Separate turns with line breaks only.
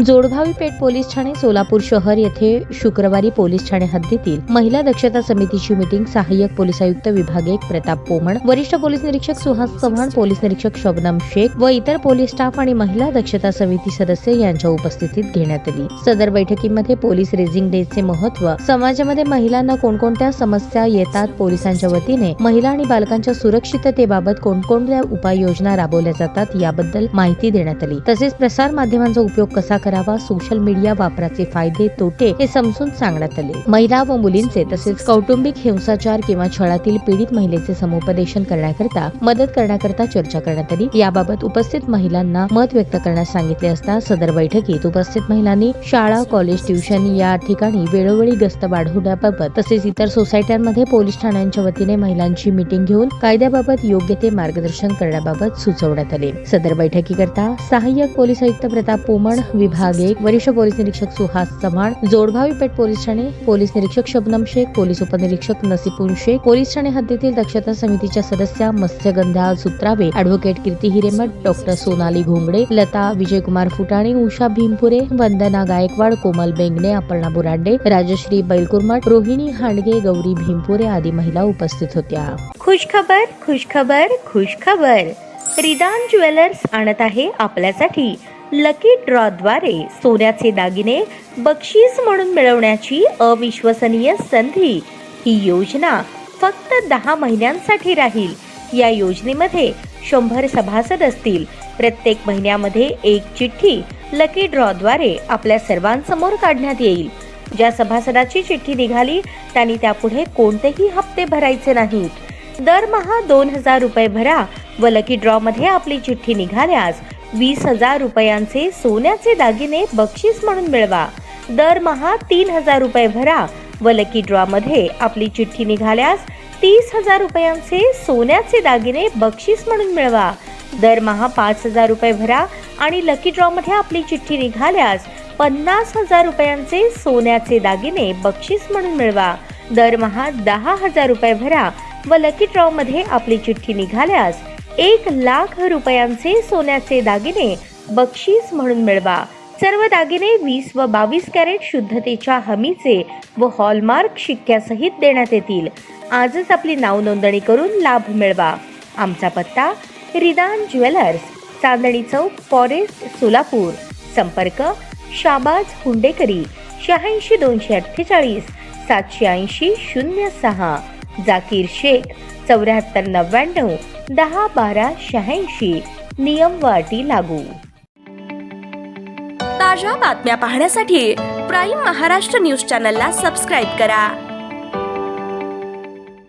जोडभावी पेठ police Thane Solapur शहर येथे शुक्रवारी पोलीस ठाणे हद्दीतील महिला दक्षता समितीची मीटिंग सहाय्यक पोलीस आयुक्त विभाग 1 प्रताप पोमण, वरिष्ठ पोलीस निरीक्षक सुहास चव्हाण, पोलीस निरीक्षक शबनम शेख व इतर पोलीस स्टाफ आणि महिला दक्षता समिती सदस्य यांच्या उपस्थितीत घेण्यात आली। सदर बैठकीमध्ये पोलीस रेझिंग डेचे महत्त्व, समाजामध्ये महिलांना कोणकोणत्या समस्या येतात, पोलिसांच्या वतीने महिला आणि बालकांच्या सुरक्षिततेबाबत कोणकोणत्या उपाययोजना राबवल्या जातात याबद्दल माहिती देण्यात आली। तसेच प्रसार माध्यमांचा उपयोग कसा करावा, सोशल मीडिया वापराचे फायदे तोटे हे समजून सांगण्यात आले। महिला व मुलींचे तसेच कौटुंबिक हिंसाचार किंवा छळातील पीडित महिलेचे समुपदेशन करण्याकरता मदत करण्याकरता चर्चा करण्यात आली। याबाबत उपस्थित महिलांना मत व्यक्त करण्यास सांगितले असता सदर बैठकीत उपस्थित महिलांनी शाळा, कॉलेज, ट्युशन या ठिकाणी वेळोवेळी गस्त वाढवण्याबाबत तसेच इतर सोसायट्यांमध्ये पोलीस ठाण्यांच्या वतीने महिलांची मीटिंग घेऊन कायद्याबाबत योग्य ते मार्गदर्शन करण्याबाबत सुचवण्यात आले। सदर बैठकीकरता सहाय्यक पोलीस आयुक्त प्रताप पोमण, विभाग 1, वरिष्ठ पोलीस निरीक्षक सुहास चव्हाण, जोडभावी पेठ पोलीस ठाणे पोलीस निरीक्षक शबनम शेख, पोलीस उपनिरीक्षक नसीपुन शेख, पोलीस ठाणे हद्दीतील दक्षता समितीच्या सदस्या मत्स्यगंधा सुत्रावे, ॲडव्होकेट कीर्ती हिरेमठ, डॉक्टर सोनाली घोंगडे, लता विजयकुमार फुटाणी, उषा भीमपुरे, वंदना गायकवाड, कोमल बेंगणे, अपर्णा बुरांडे, राजश्री बैलकुरमठ, रोहिणी हांडगे, गौरी भीमपुरे आदी महिला उपस्थित होत्या।
खुशखबर खुशखबर खुशखबर, रिदान ज्वेलर्स आणत आहे आपल्यासाठी लकी ड्रॉ द्वारे सोन्याचे दागिने बक्षीस म्हणून मिळवण्याची अविश्वसनीय संधी। ही योजना फक्त 10 महिन्यांसाठी राहील। या योजनेमध्ये 100 सभासद असतील। प्रत्येक महिन्यामध्ये एक चिठ्ठी लकी ड्रॉ द्वारे आपल्या सर्वांसमोर काढण्यात येईल। ज्या सभासदाची चिठ्ठी निघाली त्यांनी त्यापुढे कोणतेही हप्ते भरायचे नाहीत। दरमहा 2000 रुपये भरा व लकी ड्रॉ मध्ये आपली चिठ्ठी निघाल्यास 20,000 रुपयांचे सोन्याचे दागिने बक्षीस म्हणून मिळवा। दरमहा 3000 रुपये भरा व लकी ड्रॉ मध्ये आपली चिठ्ठी निघाल्यास 30,000 रुपयांचे सोन्याचे दागिने बक्षीस म्हणून मिळवा। दरमहा 5,000 रुपये भरा आणि लकी ड्रॉ मध्ये आपली चिठ्ठी निघाल्यास 50,000 रुपयांचे सोन्याचे दागिने बक्षीस म्हणून मिळवा। दरमहा 10,000 रुपये भरा व लकी ड्रॉ मध्ये आपली चिठ्ठी निघाल्यास 1,00,000 रुपयांचे सोन्याचे दागिने बक्षीस म्हणून मिळवा। सर्व दागिने 20 व 22 कॅरेट शुद्धतेच्या हमीचे व हॉलमार्क शिक्क्यासहित देण्यात येतील। आजच आपली नाव नोंदणी करून लाभ मिळवा। आमचा पत्ता रिदान ज्वेलर्स, चांदणी चौक, फॉरेस्ट, सोलापूर। संपर्क शाबाज हुंडेकरी 86 248 780 06, जाकीर शेख 74 99 10 12 86। नियम व अटी लागू।
ताज्या बातम्या पाहण्यासाठी प्राईम महाराष्ट्र न्यूज चॅनलला सबस्क्राईब करा।